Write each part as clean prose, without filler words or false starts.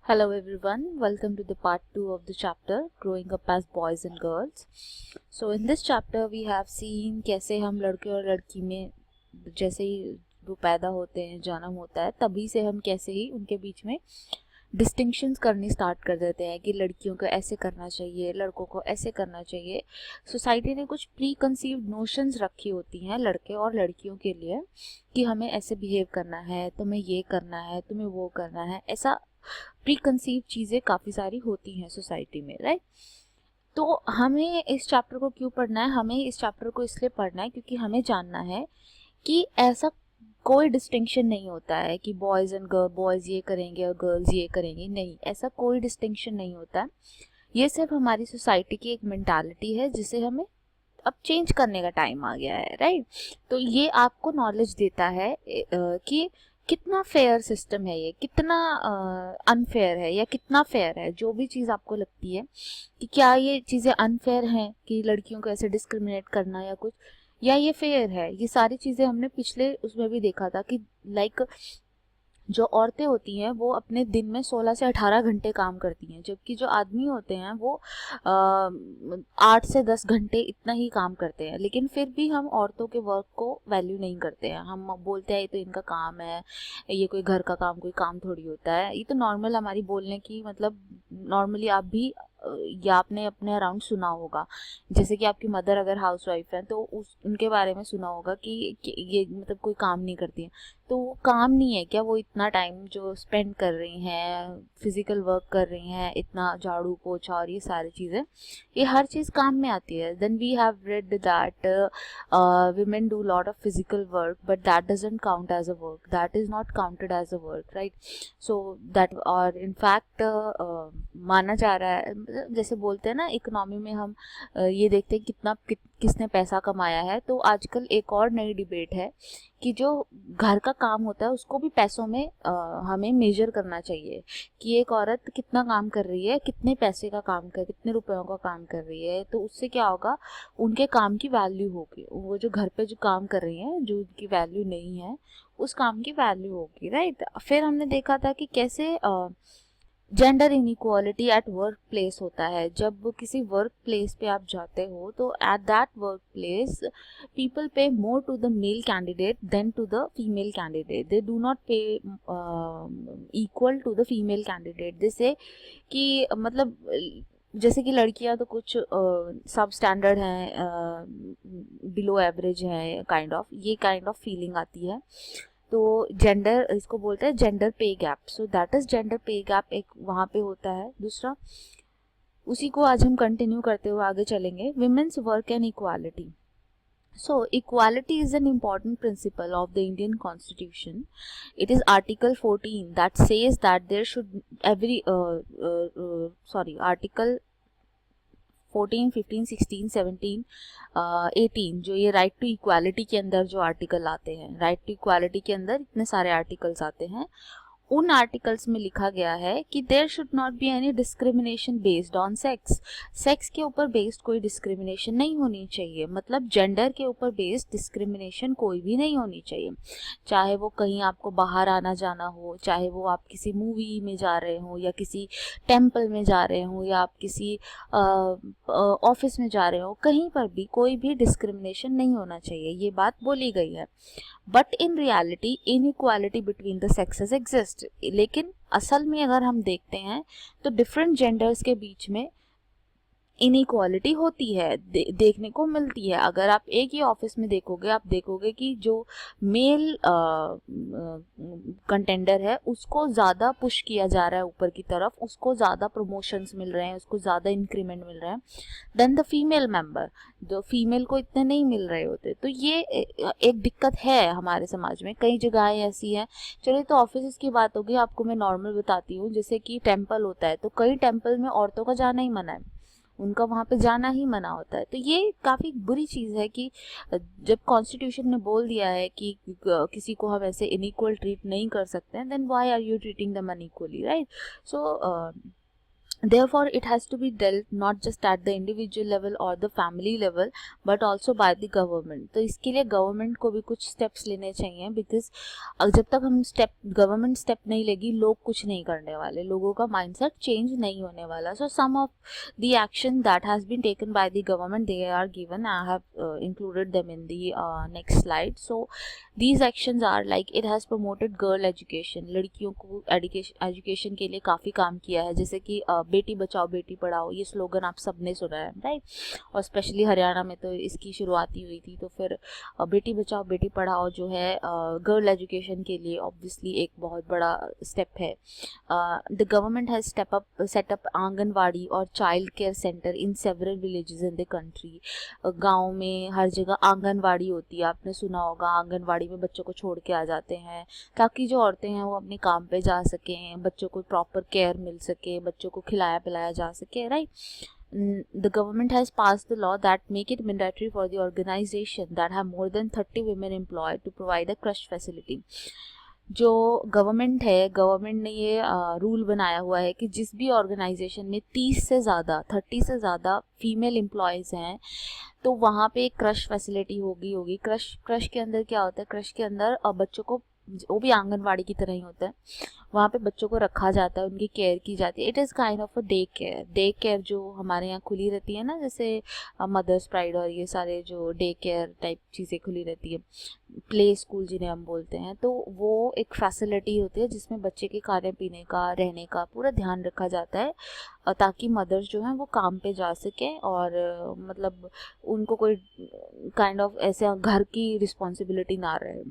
Hello everyone, welcome to the part 2 of the chapter Growing Up as Boys and Girls. So in this chapter we have seen कैसे हम लड़के और लड़की में जैसे ही वो पैदा होते हैं, जन्म होता है, तभी से हम कैसे ही उनके बीच में डिस्टिंक्शंस करनी स्टार्ट कर देते हैं कि लड़कियों को ऐसे करना चाहिए, लड़कों को ऐसे करना चाहिए। सोसाइटी ने कुछ प्री कंसीव्ड नोशंस रखी होती हैं लड़के और लड़कियों के लिए कि हमें ऐसे बिहेव करना है, तुम्हें ये करना है, तुम्हें वो करना है, ऐसा प्री कंसीव चीज़ें काफ़ी सारी होती हैं सोसाइटी में, राइट। तो हमें इस चैप्टर को क्यों पढ़ना है? हमें इस चैप्टर को इसलिए पढ़ना है क्योंकि हमें जानना है कि ऐसा कोई डिस्टिंक्शन नहीं होता है कि बॉयज़ एंड गर्ल, बॉयज़ ये करेंगे और गर्ल्स ये करेंगी, नहीं, ऐसा कोई डिस्टिंक्शन नहीं होता है। ये सिर्फ हमारी सोसाइटी की एक मेंटालिटी है जिसे हमें अब चेंज करने का टाइम आ गया है, राइट। तो ये आपको नॉलेज देता है कि कितना फेयर सिस्टम है, ये कितना अनफेयर है या कितना फेयर है। जो भी चीज़ आपको लगती है कि क्या ये चीज़ें अनफेयर हैं कि लड़कियों को ऐसे डिस्क्रिमिनेट करना या कुछ, या ये फेयर है, ये सारी चीज़ें हमने पिछले उसमें भी देखा था कि लाइक जो औरतें होती हैं वो अपने दिन में 16 से 18 घंटे काम करती हैं, जबकि जो आदमी होते हैं वो 8 से 10 घंटे इतना ही काम करते हैं। लेकिन फिर भी हम औरतों के वर्क को वैल्यू नहीं करते हैं। हम बोलते हैं ये तो इनका काम है, ये कोई घर का काम, कोई काम थोड़ी होता है। ये तो नॉर्मल हमारी बोलने की, मतलब नॉर्मली आप भी या आपने अपने अराउंड सुना होगा, जैसे कि आपकी मदर अगर हाउसवाइफ है तो उनके बारे में सुना होगा कि ये मतलब कोई काम नहीं करती है। तो वो काम नहीं है क्या? वो इतना टाइम जो स्पेंड कर रही हैं, फिजिकल वर्क कर रही हैं, इतना झाड़ू पोछा और ये सारी चीज़ें, ये हर चीज़ काम में आती है। Then we have read that women do lot of physical work but that doesn't count as a work, that is not counted as a work, right? so that, और in fact माना जा रहा है, मतलब जैसे बोलते हैं ना इकोनॉमी में हम ये देखते हैं किसने पैसा कमाया है। तो आजकल एक और नई डिबेट है कि जो घर का काम होता है उसको भी पैसों में हमें मेजर करना चाहिए कि एक औरत कितना काम कर रही है, कितने पैसे का काम कर, कितने रुपयों का काम कर रही है। तो उससे क्या होगा, उनके काम की वैल्यू होगी। वो जो घर पे जो काम कर रही हैं, जो उनकी वैल्यू नहीं है, उस काम की वैल्यू होगी, राइट। फिर हमने देखा था कि कैसे gender inequality at work place होता है। जब किसी वर्क प्लेस पे आप जाते हो तो at that work place people pay more to the male candidate than to the female candidate. They do not pay equal to the female candidate. they say कि मतलब जैसे कि लड़कियां तो कुछ सब स्टैंडर्ड हैं, बिलो एवरेज हैं, काइंड ऑफ, ये काइंड ऑफ फीलिंग आती है। तो जेंडर, इसको बोलते हैं जेंडर पे gap. So that is gender पे गैप, एक वहाँ पे होता है। दूसरा, उसी को आज हम कंटिन्यू करते हुए आगे चलेंगे, women's work and equality. So, equality is an important principle of the Indian Constitution. It is Article 14 that says that there should Article 14, 15, 16, 17, 18, जो ये राइट टू इक्वालिटी के अंदर जो आर्टिकल आते हैं, राइट टू इक्वालिटी के अंदर इतने सारे आर्टिकल्स आते हैं। उन आर्टिकल्स में लिखा गया है कि there should not be any discrimination based on sex. Sex के ऊपर बेस्ड कोई डिस्क्रिमिनेशन नहीं होनी चाहिए, मतलब जेंडर के ऊपर बेस्ड डिस्क्रिमिनेशन कोई भी नहीं होनी चाहिए। चाहे वो कहीं आपको बाहर आना जाना हो, चाहे वो आप किसी मूवी में जा रहे हो या किसी टेम्पल में जा रहे हो या आप किसी ऑफिस में जा रहे हो, कहीं पर भी कोई भी डिस्क्रिमिनेशन नहीं होना चाहिए, ये बात बोली गई है। But in reality inequality between the sexes exist. लेकिन असल में अगर हम देखते हैं तो डिफरेंट जेंडर्स के बीच में इनइक्वालिटी होती है, देखने को मिलती है। अगर आप एक ही ऑफिस में देखोगे, आप देखोगे कि जो मेल कंटेंडर है उसको ज़्यादा पुश किया जा रहा है ऊपर की तरफ, उसको ज़्यादा प्रमोशंस मिल रहे हैं, उसको ज़्यादा इंक्रीमेंट मिल रहे हैं देन द फीमेल मेंबर। जो फीमेल को इतने नहीं मिल रहे होते। तो ये एक दिक्कत है हमारे समाज में, कई जगहें ऐसी हैं। चलिए, तो ऑफिस की बात होगी, आपको मैं नॉर्मल बताती हूँ। जैसे कि टेम्पल होता है, तो कई टेम्पल में औरतों का जाना ही मना है, उनका वहाँ पे जाना ही मना होता है। तो ये काफ़ी बुरी चीज़ है कि जब कॉन्स्टिट्यूशन ने बोल दिया है कि किसी को हम ऐसे इनइक्वल ट्रीट नहीं कर सकते हैं, then why are you treating them unequally, right. So Therefore, it has to be dealt not just at the individual level or the family level, but also by the government. तो इसके लिए government को भी कुछ steps लेने चाहिए, because जब तक हम गवर्नमेंट स्टेप नहीं लेगी, लोग कुछ नहीं करने वाले, लोगों का माइंडसेट चेंज नहीं होने वाला. So some of the action that has been taken by the government, they are given. I have included them in the next slide. So these actions are like it has promoted girl education, लड़कियों को education के लिए काफ़ी काम किया है, जैसे कि बेटी बचाओ बेटी पढ़ाओ, ये स्लोगन आप सबने सुना है, राइट. और स्पेशली हरियाणा में तो इसकी शुरुआती हुई थी. तो फिर बेटी बचाओ बेटी पढ़ाओ जो है गर्ल एजुकेशन के लिए ऑब्वियसली एक बहुत बड़ा स्टेप है. The government has set up anganwadi और child care centre in several villages in the country. गाँव में हर जगह आंगनवाड़ी होती है, आपने सुना होगा. आंगनवाड़ी में बच्चों को छोड़ के आ जाते हैं ताकि जो औरतें हैं वो अपने काम पे जा सकें, बच्चों को प्रॉपर केयर मिल सके, बच्चों को खिलाया पिलाया जा सके, right. The government has passed the law that make it mandatory for the organization that have more than 30 women employed to provide a crush facility. जो गवर्नमेंट है, गवर्नमेंट ने ये रूल बनाया हुआ है कि जिस भी ऑर्गेनाइजेशन में 30 से ज़्यादा फीमेल एम्प्लॉयज़ हैं, तो वहाँ पे एक क्रश फैसिलिटी होगी. क्रश के अंदर क्या होता है? क्रश के अंदर बच्चों को, वो भी आंगनवाड़ी की तरह ही होता है, वहाँ पे बच्चों को रखा जाता है, उनकी केयर की जाती है. It is kind of a day care जो हमारे यहाँ खुली रहती है ना, जैसे मदर्स प्राइड और ये सारे जो डे केयर टाइप चीज़ें खुली रहती है, प्ले स्कूल जिन्हें हम बोलते हैं. तो वो एक फैसिलिटी होती है जिसमें बच्चे के खाने पीने का, रहने का पूरा ध्यान रखा जाता है, ताकि मदर्स जो हैं वो काम पे जा सकें और मतलब उनको कोई काइंड ऑफ ऐसे घर की रिस्पॉन्सिबिलिटी ना रहे.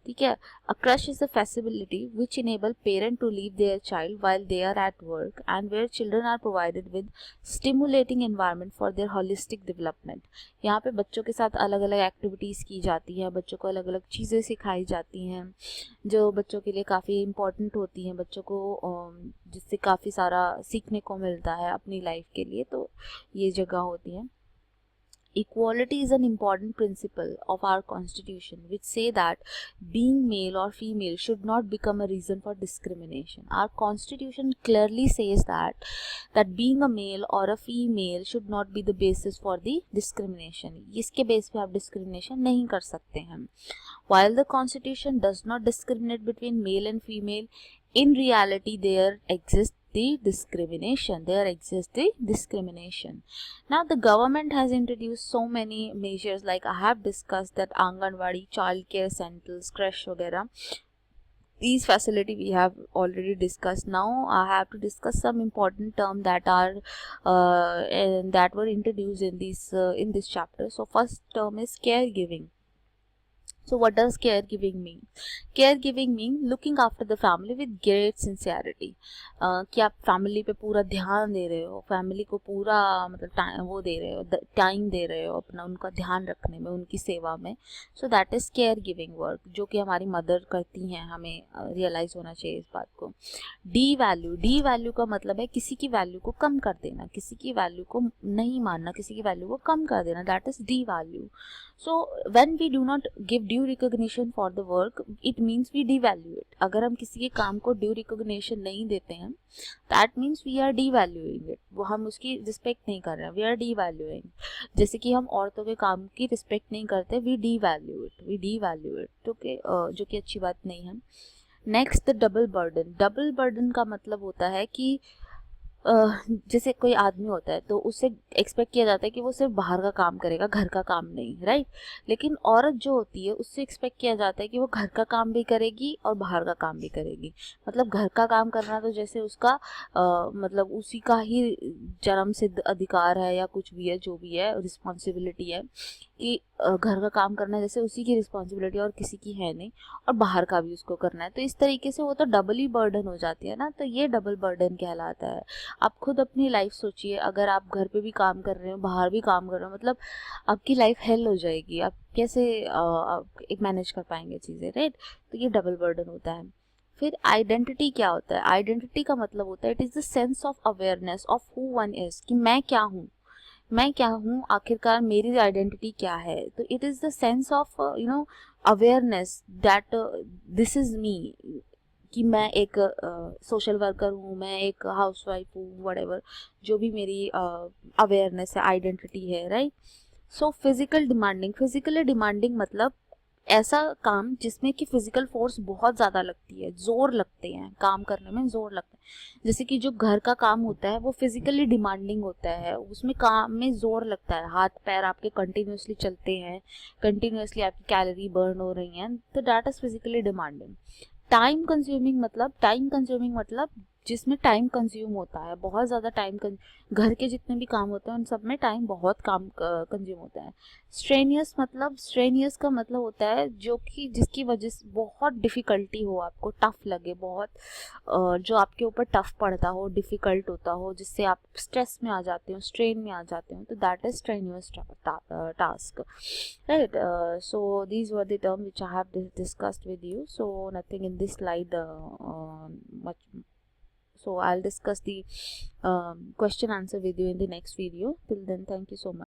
ठीक है. A crush is a facility which enable parent to leave their child while they are at work and where children are provided with stimulating environment for their holistic development. यहाँ पे बच्चों के साथ अलग अलग एक्टिविटीज़ की जाती हैं, बच्चों को अलग अलग चीज़ें सिखाई जाती हैं जो बच्चों के लिए काफ़ी इम्पोर्टेंट होती हैं, बच्चों को जिससे काफ़ी सारा सीखने को मिलता है अपनी लाइफ के लिए. तो ये जगह होती हैं. Equality is an important principle of our constitution which say that being male or female should not become a reason for discrimination. Our constitution clearly says that being a male or a female should not be the basis for the discrimination. इसके base पे आप discrimination नहीं कर सकते हैं. While the constitution does not discriminate between male and female, in reality there exists the discrimination. Now the government has introduced so many measures, like I have discussed, that Anganwadi, child care centers, crash वगैरह. These facility we have already discussed. Now I have to discuss some important terms that are and that were introduced in this chapter. So first term is caregiving. So what does caregiving mean? Caregiving means looking after the family with great sincerity. कि आप family पे पूरा ध्यान दे रहे हो, family को पूरा मतलब टाइम दे रहे हो अपना उनका ध्यान रखने में, उनकी सेवा में. So that is care giving work, जो कि हमारी मदर करती हैं. हमें रियलाइज़ होना चाहिए इस बात को. डी वैल्यू का मतलब है किसी की वैल्यू को कम कर देना, किसी की वैल्यू को नहीं मानना, किसी की वैल्यू को कम कर देना. That is the value. So when we do not give due recognition for the work, it means we devalue it. अगर हम किसी के काम को ड्यू रिकॉग्निशन नहीं देते हैं, that means we are devaluing it. वो हम उसकी रिस्पेक्ट नहीं कर रहे हैं, वी आर डिवैल्यूइंग. जैसे कि हम औरतों के काम की रिस्पेक्ट नहीं करते, वी डिवैल्यू इट. ओके, जो कि अच्छी बात नहीं है. नेक्स्ट, द डबल बर्डन का मतलब होता है कि जैसे कोई आदमी होता है तो उससे एक्सपेक्ट किया जाता है कि वो सिर्फ बाहर का काम करेगा, घर का काम नहीं, राइट. लेकिन औरत जो होती है उससे एक्सपेक्ट किया जाता है कि वो घर का काम भी करेगी और बाहर का काम भी करेगी. मतलब घर का काम करना तो जैसे उसका मतलब उसी का ही जन्म सिद्ध अधिकार है या कुछ भी है, जो भी है रिस्पॉन्सिबिलिटी है कि घर का काम करना जैसे उसी की रिस्पॉन्सिबिलिटी और किसी की है नहीं, और बाहर का भी उसको करना है. तो इस तरीके से वो तो डबल ही बर्डन हो जाती है ना. तो ये डबल बर्डन कहलाता है. आप खुद अपनी लाइफ सोचिए, अगर आप घर पे भी काम कर रहे हो, बाहर भी काम कर रहे हो, मतलब आपकी लाइफ हेल हो जाएगी. आप कैसे एक मैनेज कर पाएंगे चीज़ें, राइट. तो ये डबल बर्डन होता है. फिर आइडेंटिटी क्या होता है? आइडेंटिटी का मतलब होता है it is the sense of awareness of who one is, कि मैं क्या हूँ, आखिरकार मेरी आइडेंटिटी क्या है. तो it is the sense of awareness that this is me, कि मैं एक सोशल वर्कर हूँ, मैं एक हाउसवाइफ हूँ, व्हाटएवर जो भी मेरी अवेयरनेस है, आइडेंटिटी है, राइट। सो फिजिकली डिमांडिंग मतलब ऐसा काम जिसमें कि फिजिकल फोर्स बहुत ज़्यादा लगती है, जोर लगते हैं, काम करने में जोर लगता है। जैसे कि जो घर का काम होता है वो फिजिकली डिमांडिंग होता है, उसमें काम में जोर लगता है, हाथ पैर आपके कंटिन्यूसली चलते हैं, कंटिन्यूसली आपकी कैलोरी बर्न हो रही हैं, तो that is physically demanding. Time consuming मतलब जिसमें टाइम कंज्यूम होता है, बहुत ज़्यादा घर के जितने भी काम होते हैं उन सब में टाइम बहुत काम कंज्यूम होता है। स्ट्रेनियस का मतलब होता है जो कि जिसकी वजह से बहुत डिफ़िकल्टी हो, आपको टफ लगे बहुत, जो आपके ऊपर टफ पड़ता हो, डिफ़िकल्ट होता हो, जिससे आप स्ट्रेस में आ जाते हो, स्ट्रेन में आ जाते हो, तो that is strenuous task, right. So these were the terms which I have discussed with you. So nothing in this slide much. So I'll discuss the question answer with you in the next video. Till then, thank you so much.